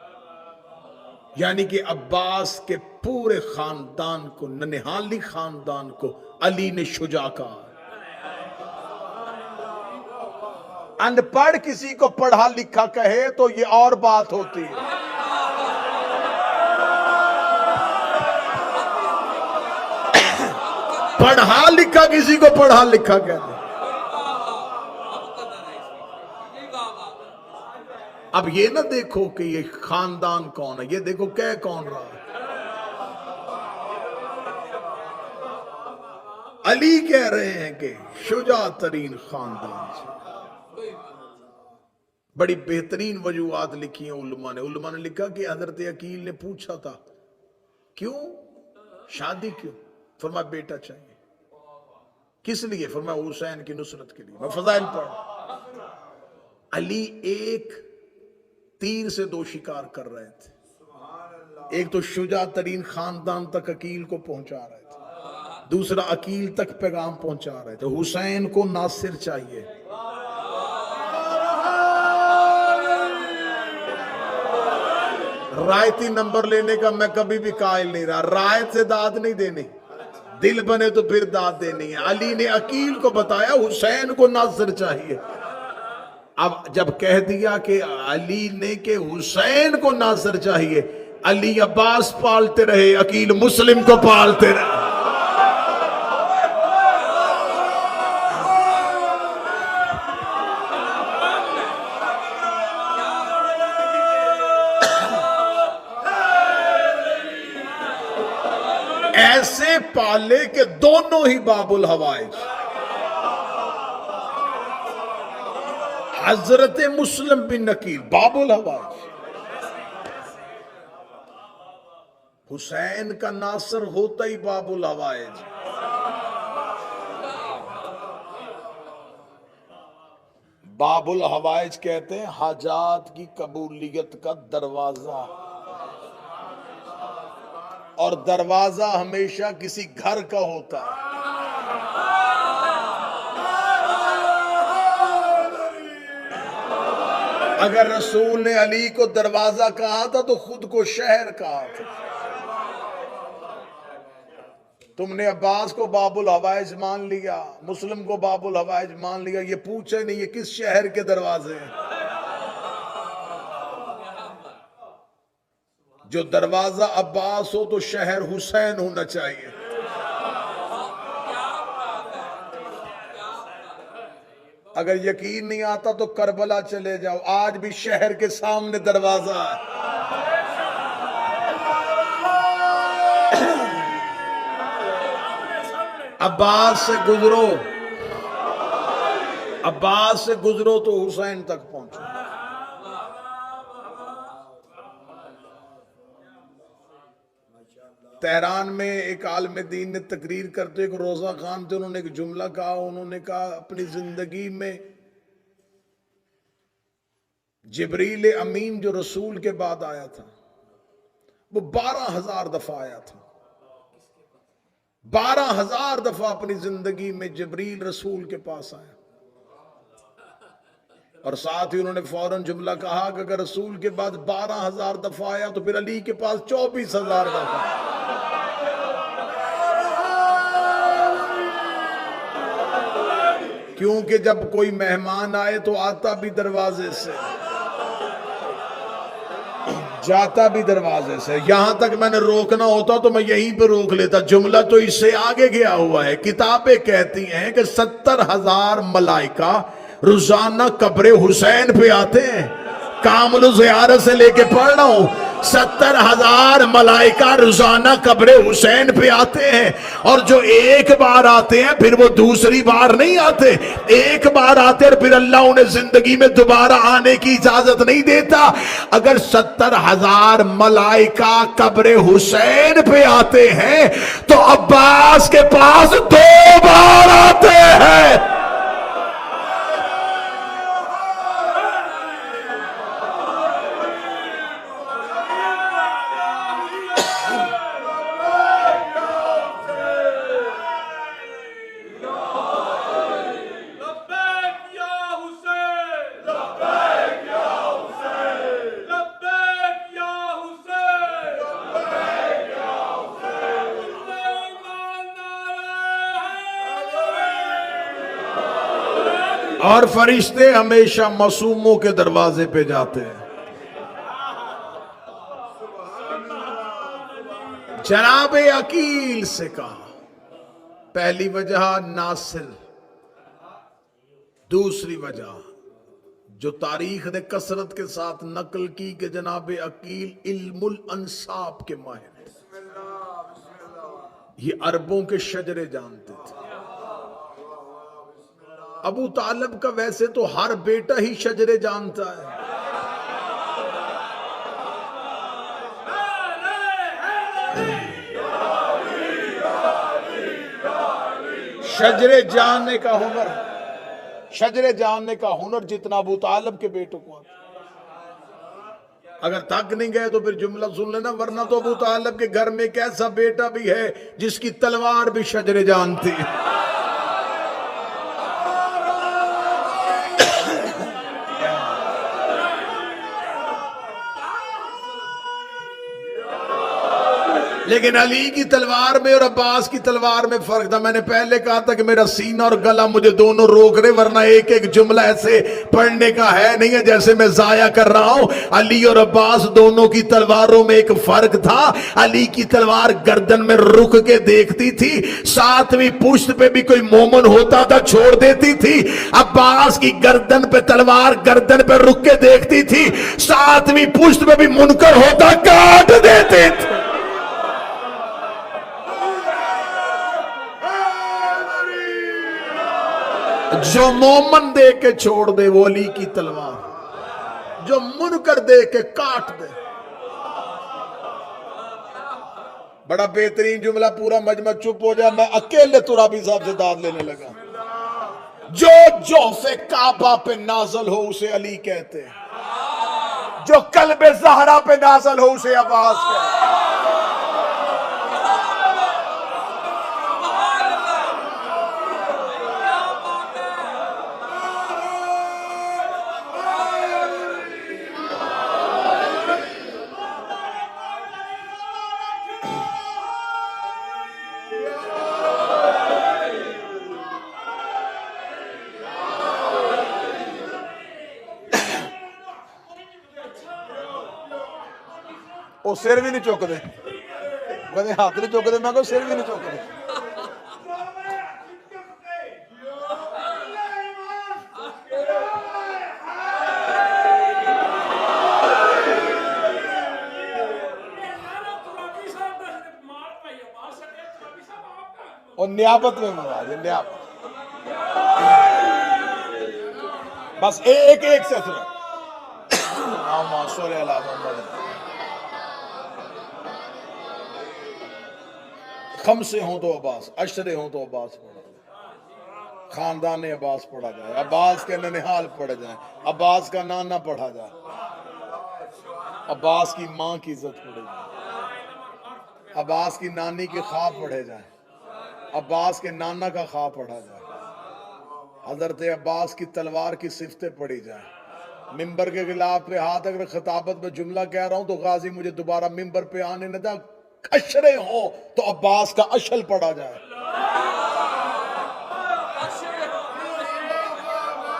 یعنی کہ عباس کے پورے خاندان کو، ننہالی خاندان کو علی نے شجاع کہا۔ ان پڑھ کسی کو پڑھا لکھا کہے تو یہ اور بات ہوتی ہے۔ پڑھا لکھا کسی کو پڑھا لکھا کہتے ہیں۔ اب یہ نہ دیکھو کہ یہ خاندان کون ہے، یہ دیکھو کہہ کون رہا ہے۔ علی کہہ رہے ہیں کہ شجاع ترین خاندان سے۔ بڑی بہترین وجوہات لکھی ہیں علماء نے لکھا کہ حضرت عقیل نے پوچھا تھا کیوں شادی کیوں؟ فرمایا بیٹا چاہیے۔ کس لیے؟ فرمایا حسین کی نصرت کے لیے۔ میں فضائل پڑھ، علی ایک تیر سے 2 شکار کر رہے تھے۔ ایک تو شجاع ترین خاندان تک عقیل کو پہنچا رہے تھے، دوسرا عقیل تک پیغام پہنچا رہے تھے حسین کو ناصر چاہیے۔ رائتی نمبر لینے کا میں کبھی بھی قائل نہیں رہا، رائت سے داد نہیں دینی، دل بنے تو پھر داد دینی ہے۔ علی نے عقیل کو بتایا حسین کو ناصر چاہیے۔ اب جب کہہ دیا کہ علی نے کہ حسین کو ناصر چاہیے، علی عباس پالتے رہے، عقیل مسلم کو پالتے رہے۔ ایسے پالے کہ دونوں ہی باب الحوائج، حضرت مسلم بن عقیل باب الحوائج، حسین کا ناصر ہوتا ہی باب الحوائج۔ باب الحوائج کہتے ہیں حاجات کی قبولیت کا دروازہ، اور دروازہ ہمیشہ کسی گھر کا ہوتا ہے۔ اگر رسول نے علی کو دروازہ کہا تھا تو خود کو شہر کہا تھا۔ تم نے عباس کو باب الحوائج مان لیا، مسلم کو باب الحوائج مان لیا، یہ پوچھے نہیں یہ کس شہر کے دروازے ہیں؟ جو دروازہ عباس ہو تو شہر حسین ہونا چاہیے۔ اگر یقین نہیں آتا تو کربلا چلے جاؤ، آج بھی شہر کے سامنے دروازہ ہے۔ عباس سے گزرو، عباس سے گزرو تو حسین تک پہنچو۔ تہران میں ایک عالم دین نے تقریر کرتے، ایک روزہ خان تھے، انہوں نے ایک جملہ کہا، انہوں نے کہا اپنی زندگی میں جبریل امین جو رسول کے بعد آیا تھا وہ 12,000 دفعہ آیا تھا، 12,000 دفعہ اپنی زندگی میں جبریل رسول کے پاس آیا، اور ساتھ ہی انہوں نے فوراً جملہ کہا کہ اگر رسول کے بعد 12,000 دفعہ آیا تو پھر علی کے پاس 24,000 دفعہ۔ کیونکہ جب کوئی مہمان آئے تو آتا بھی دروازے سے، جاتا بھی دروازے سے۔ یہاں تک میں نے روکنا ہوتا تو میں یہیں پہ روک لیتا، جملہ تو اس سے آگے گیا ہوا ہے۔ کتابیں کہتی ہیں کہ 70,000 ملائکہ روزانہ قبر حسین پہ آتے ہیں۔ کامل زیارت سے لے کے پڑھ رہا ہوں، 70,000 ملائکہ روزانہ قبر حسین پہ آتے ہیں، اور جو ایک بار آتے ہیں پھر وہ دوسری بار نہیں آتے، ایک بار آتے اور پھر اللہ انہیں زندگی میں دوبارہ آنے کی اجازت نہیں دیتا۔ اگر 70,000 ملائکہ قبر حسین پہ آتے ہیں تو عباس کے پاس 2 بار آتے ہیں۔ اور فرشتے ہمیشہ معصوموں کے دروازے پہ جاتے ہیں۔ جناب عقیل سے کہا، پہلی وجہ ناصر، دوسری وجہ جو تاریخ نے کثرت کے ساتھ نقل کی کہ جناب عقیل علم الانساب کے ماہر ہیں، یہ عربوں کے شجرے جانتے تھے۔ ابو طالب کا ویسے تو ہر بیٹا ہی شجرے جانتا ہے، شجرے جاننے کا ہنر، شجرے جاننے کا ہنر جتنا ابو طالب کے بیٹوں کو اگر تک نہیں گئے تو پھر جملہ سن لینا، ورنہ تو ابو طالب کے گھر میں ایک ایسا بیٹا بھی ہے جس کی تلوار بھی شجرے جانتی ہے۔ لیکن علی کی تلوار میں اور عباس کی تلوار میں فرق تھا. میں نے پہلے کہا تھا کہ میرا سینہ اور گلا مجھے دونوں روک رہے, ورنہ ایک ایک جملہ ایسے پڑھنے کا ہے نہیں ہے جیسے میں ضائع کر رہا ہوں. علی اور عباس دونوں کی تلواروں میں ایک فرق تھا. علی کی تلوار گردن میں رک کے دیکھتی تھی, ساتویں پشت پہ بھی کوئی مومن ہوتا تھا چھوڑ دیتی تھی. عباس کی گردن پہ تلوار گردن پہ رک کے دیکھتی تھی, ساتویں پشت پہ بھی منکر ہوتا کاٹ دیتے تھے. جو مومن دے کے چھوڑ دے وہ علی کی تلوار, جو منکر دے کے کاٹ دے. بڑا بہترین جملہ, پورا مجمع چپ ہو جائے, میں اکیلے ترابی صاحب سے داد لینے لگا. جو جوف کعبہ پہ نازل ہو اسے علی کہتے ہیں, جو قلب زہرا پہ نازل ہو اسے عباس کہتے ہیں. وہ سر بھی نہیں چک دے, کہتے ہاتھ نہیں چک دے, میں کہوں سر بھی نہیں چک دے. اور نیابت میں مراد ہے, نیابت. بس ایک ایک سے سنو. اللہم صل علی محمد. خمسے ہوں تو عباس, عشرے ہوں تو عباس پڑھا جائے, خاندان عباس پڑھا جائے, عباس کے ننہال پڑھے جائیں, عباس کا نانا پڑھا جائے, عباس کی ماں کی عزت پڑھے جائے, عباس کی نانی کے خواب پڑھے جائیں, عباس کے نانا کا خواب پڑھا جائے, حضرت عباس کی تلوار کی صفتیں پڑھی جائیں. ممبر کے خلاف پہ ہاتھ, اگر خطابت میں جملہ کہہ رہا ہوں تو غازی مجھے دوبارہ ممبر پہ آنے نہ دا. اشرے ہوں تو عباس کا اشل پڑھا جائے,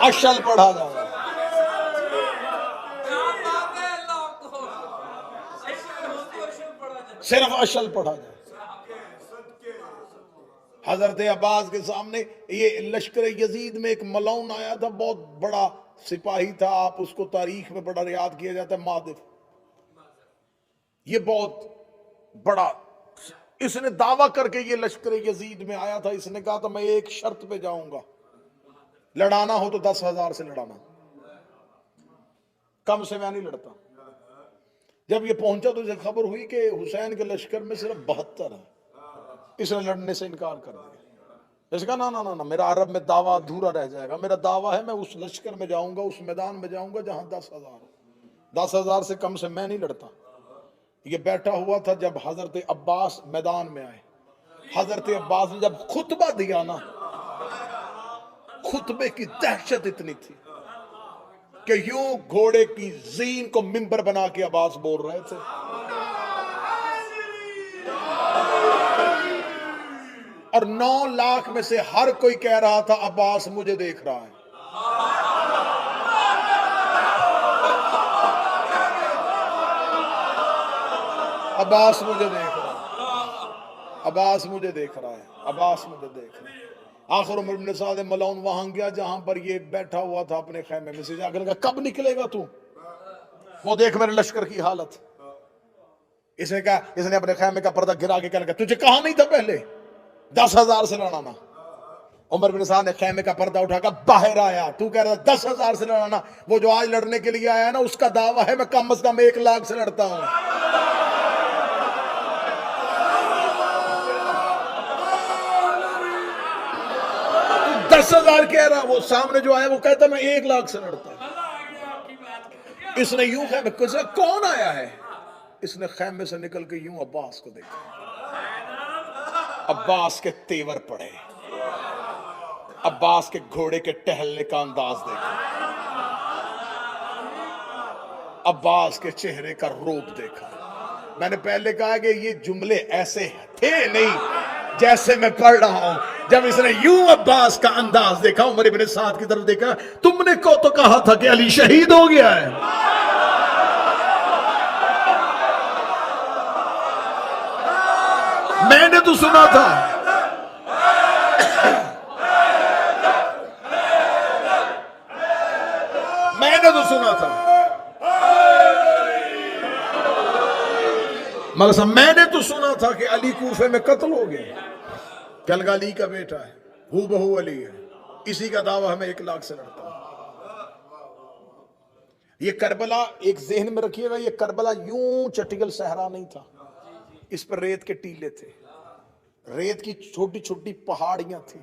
اشل پڑھا جائے, صرف اشل پڑھا جائے. حضرت عباس کے سامنے یہ لشکر یزید میں ایک ملعون آیا تھا, بہت بڑا سپاہی تھا, آپ اس کو تاریخ میں بڑا یاد کیا جاتا ہے, مادف. یہ بہت بڑا, اس نے دعویٰ کر کے یہ لشکر یزید میں آیا تھا. اس نے کہا تھا میں ایک شرط پہ جاؤں گا, لڑانا ہو تو 10,000 سے لڑانا, کم سے میں نہیں لڑتا. جب یہ پہنچا تو اسے خبر ہوئی کہ حسین کے لشکر میں صرف 72 ہیں. اس نے لڑنے سے انکار کر دیا. اس نے کہا نا میرا عرب میں دعویٰ ادھورا رہ جائے گا. میرا دعویٰ ہے میں اس لشکر میں جاؤں گا, اس میدان میں جاؤں گا جہاں 10,000. 10,000 سے کم سے میں نہیں لڑتا. یہ بیٹھا ہوا تھا جب حضرت عباس میدان میں آئے. حضرت عباس نے جب خطبہ دیا نا, خطبے کی دہشت اتنی تھی کہ یوں گھوڑے کی زین کو منبر بنا کے عباس بول رہے تھے. اور 9 لاکھ میں سے ہر کوئی کہہ رہا تھا عباس مجھے دیکھ رہا ہے. عباس مجھے دیکھ رہا ہے, عباس مجھے دیکھ رہا ہے, عباس مجھے دیکھ رہا ہے. آخر عمر بن سعد ملعون وہاں گیا جہاں پر یہ بیٹھا ہوا تھا اپنے خیمے میں سے. جا کر کہا کب نکلے گا تو, وہ دیکھ میرے لشکر کی حالت. اس نے کہا, اس نے اپنے خیمے کا پردہ گرا کے کہا تجھے کہا نہیں تھا پہلے 10,000 سے لڑانا. عمر بن سعد نے خیمے کا پردہ اٹھا کر باہر آیا. تو کہہ رہا 10,000 سے لڑانا, وہ جو آج لڑنے کے لیے آیا نا اس کا دعویٰ ہے میں کم از کم 1 لاکھ سے لڑتا ہوں. 10,000 کہہ رہا, وہ سامنے جو آیا وہ کہتا میں 1 لاکھ سے لڑتا ہوں. اس نے یوں خیمے, کون آیا ہے؟ اس نے خیمے سے نکل کے یوں عباس کو دیکھا. عباس کے تیور پڑے, عباس کے گھوڑے کے ٹہلنے کا انداز دیکھا, عباس کے چہرے کا روپ دیکھا, میں نے پہلے کہا کہ یہ جملے ایسے تھے نہیں جیسے میں پڑھ رہا ہوں. جب اس نے یوں عباس کا انداز دیکھا, عمر ابن سعد کی طرف دیکھا, تم نے کو تو کہا تھا کہ علی شہید ہو گیا ہے. میں نے تو سنا تھا. میں نے تو سنا تھا. مگر صاحب میں نے تو سنا تھا کہ علی کوفے میں قتل ہو گیا. کل کا علی کا بیٹا ہے, ہو بہو علی ہے. اسی کا دعویٰ ہمیں 1 لاکھ سے لڑتا ہوں. یہ کربلا ایک ذہن میں رکھیے گا, یہ کربلا یوں چٹگل صحرا نہیں تھا. اس پر ریت کے ٹیلے تھے, ریت کی چھوٹی چھوٹی پہاڑیاں تھیں.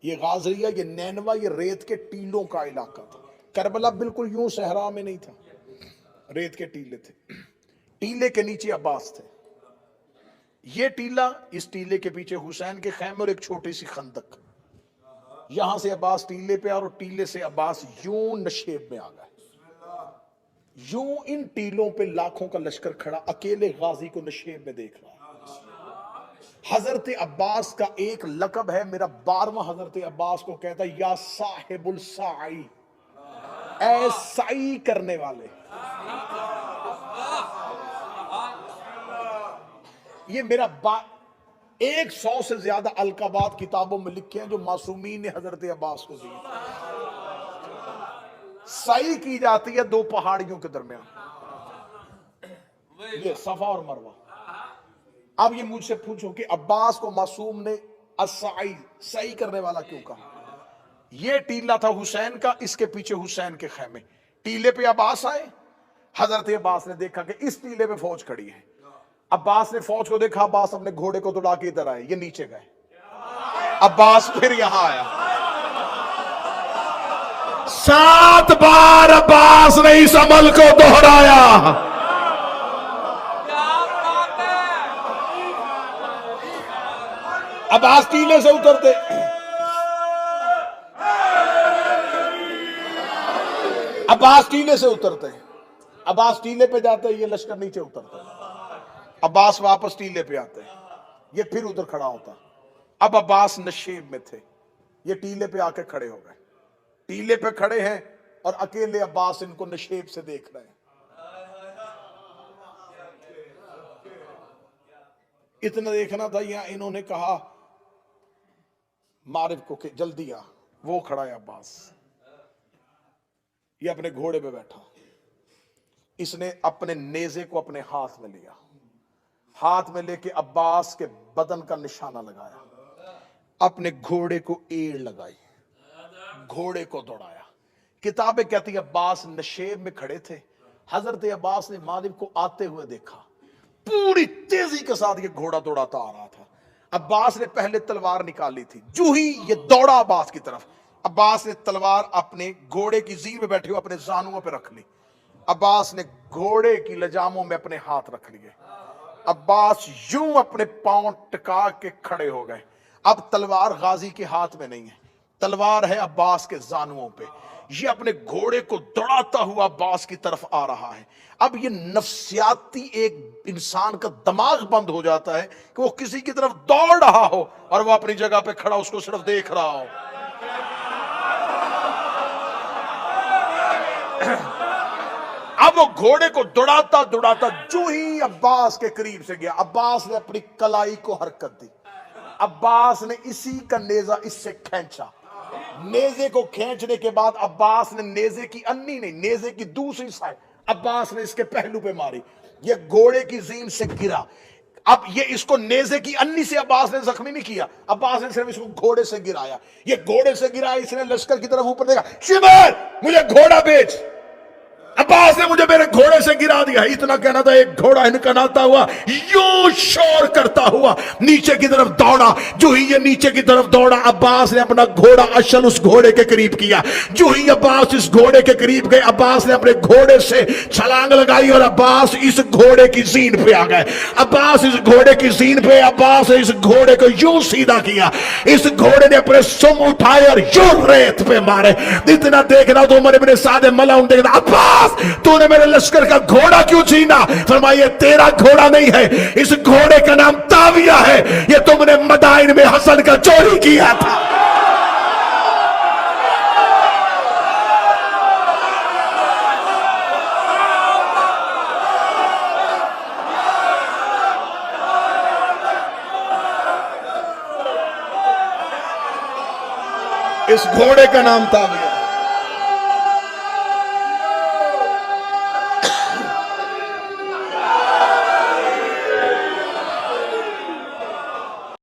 یہ غازریہ, یہ نینوا, یہ ریت کے ٹیلوں کا علاقہ تھا. کربلا بالکل یوں صحرا میں نہیں تھا, ریت کے ٹیلے تھے. ٹیلے کے نیچے عباس تھے. یہ ٹیلا, اس ٹیلے کے پیچھے حسین کے خیمے اور ایک چھوٹی سی خندق. یہاں سے عباس ٹیلے پہ اور ٹیلے سے عباس یوں نشیب میں آ گئے. یوں ان ٹیلوں پہ لاکھوں کا لشکر کھڑا, اکیلے غازی کو نشیب میں دیکھ رہا. حضرت عباس کا ایک لقب ہے, میرا 12واں حضرت عباس کو کہتا ہے یا صاحب السعی, اے سعی کرنے والے. یہ میرا 100 سے زیادہ القابات کتابوں میں لکھے ہیں جو معصومین نے حضرت عباس کو دی. سعی کی جاتی ہے 2 پہاڑیوں کے درمیان, یہ صفا اور مروہ. اب یہ مجھ سے پوچھو کہ عباس کو معصوم نے السعی, سعی کرنے والا کیوں کہا؟ یہ ٹیلا تھا حسین کا, اس کے پیچھے حسین کے خیمے. ٹیلے پہ عباس آئے, حضرت عباس نے دیکھا کہ اس ٹیلے پہ فوج کھڑی ہے. عباس نے فوج کو دیکھا, عباس اپنے گھوڑے کو دوڑا کے ادھر آئے, یہ نیچے گئے. عباس پھر یہاں آیا. 7 بار عباس نے اس عمل کو دہرایا. عباس ٹیلے سے اترتے, عباس ٹیلے سے اترتے, عباس ٹیلے پہ جاتے, یہ لشکر نیچے اترتا. عباس واپس ٹیلے پہ آتے, یہ پھر ادھر کھڑا ہوتا. اب عباس نشیب میں تھے, یہ ٹیلے پہ آ کے کھڑے ہو گئے. ٹیلے پہ کھڑے ہیں اور اکیلے عباس ان کو نشیب سے دیکھ رہے ہیں. اتنا دیکھنا تھا, یہاں انہوں نے کہا معرف کو کہ جلدی آ. وہ کھڑا ہے عباس, یہ اپنے گھوڑے پہ بیٹھا. اس نے اپنے نیزے کو اپنے ہاتھ میں لیا, ہاتھ میں لے کے عباس کے بدن کا نشانہ لگایا, اپنے گھوڑے کو ایڑ لگائی, گھوڑے کو دوڑایا. کتابیں کہتی ہیں عباس نشیب میں کھڑے تھے. حضرت عباس نے مالک کو آتے ہوئے دیکھا, پوری تیزی کے ساتھ یہ گھوڑا دوڑاتا آ رہا تھا. عباس نے پہلے تلوار نکالی تھی, جو ہی یہ دوڑا عباس کی طرف, عباس نے تلوار اپنے گھوڑے کی زین پہ بیٹھے ہوئے اپنے زانوں پہ رکھ لی. عباس نے گھوڑے کی لجاموں میں اپنے ہاتھ رکھ لیے. عباس یوں اپنے پاؤں ٹکا کے کھڑے ہو گئے. اب تلوار غازی کے ہاتھ میں نہیں ہے, تلوار ہے عباس کے زانوں پہ. یہ اپنے گھوڑے کو دوڑاتا ہوا عباس کی طرف آ رہا ہے. اب یہ نفسیاتی ایک انسان کا دماغ بند ہو جاتا ہے کہ وہ کسی کی طرف دوڑ رہا ہو اور وہ اپنی جگہ پہ کھڑا اس کو صرف دیکھ رہا ہو. اب وہ گھوڑے کو دوڑاتا دوڑاتا جو ہی عباس کے قریب سے گیا, عباس نے اپنی کلائی کو حرکت دی. عباس نے اسی کا نیزہ اس سے کھینچا. نیزے کو کھینچنے کے بعد عباس نے نیزے کی انی نہیں, نیزے کی دوسری سائڈ عباس نے اس کے پہلو پہ ماری. یہ گھوڑے کی زین سے گرا. اب یہ اس کو نیزے کی انی سے عباس نے زخمی نہیں کیا, عباس نے صرف اس کو گھوڑے سے گرایا. یہ گھوڑے سے گرایا, اس نے لشکر کی طرف اوپر دیکھا, شمر مجھے گھوڑا بیچ. عباس نے مجھے میرے گھوڑے سے گرا دیا. اتنا کہنا تھا, ایک گھوڑا ہنکناتا ہوا یوں شور کرتا ہوا نیچے کی طرف دوڑا. جو ہی یہ نیچے کی طرف دوڑا, عباس نے اپنا گھوڑا اشل اس گھوڑے کے قریب کیا. جو ہی عباس اس گھوڑے کے قریب گئے, عباس نے اپنے گھوڑے سے چھلانگ لگائی اور عباس اس گھوڑے کی زین پہ آ گئے. عباس اس گھوڑے کی زین پہ, عباس نے اس گھوڑے کو یوں سیدھا کیا. اس گھوڑے نے اپنے سم اٹھائے اور یوں ریت پہ مارے. اتنا دیکھنا تو عمر ابن سعد ملعون دیکھنا, عباس عباس تو نے میرے لشکر کا گھوڑا کیوں چھینا؟ فرمایا یہ تیرا گھوڑا نہیں ہے، اس گھوڑے کا نام تاویہ ہے، یہ تم نے مدائن میں حسن کا چوری کیا تھا۔ اس گھوڑے کا نام تاویہ۔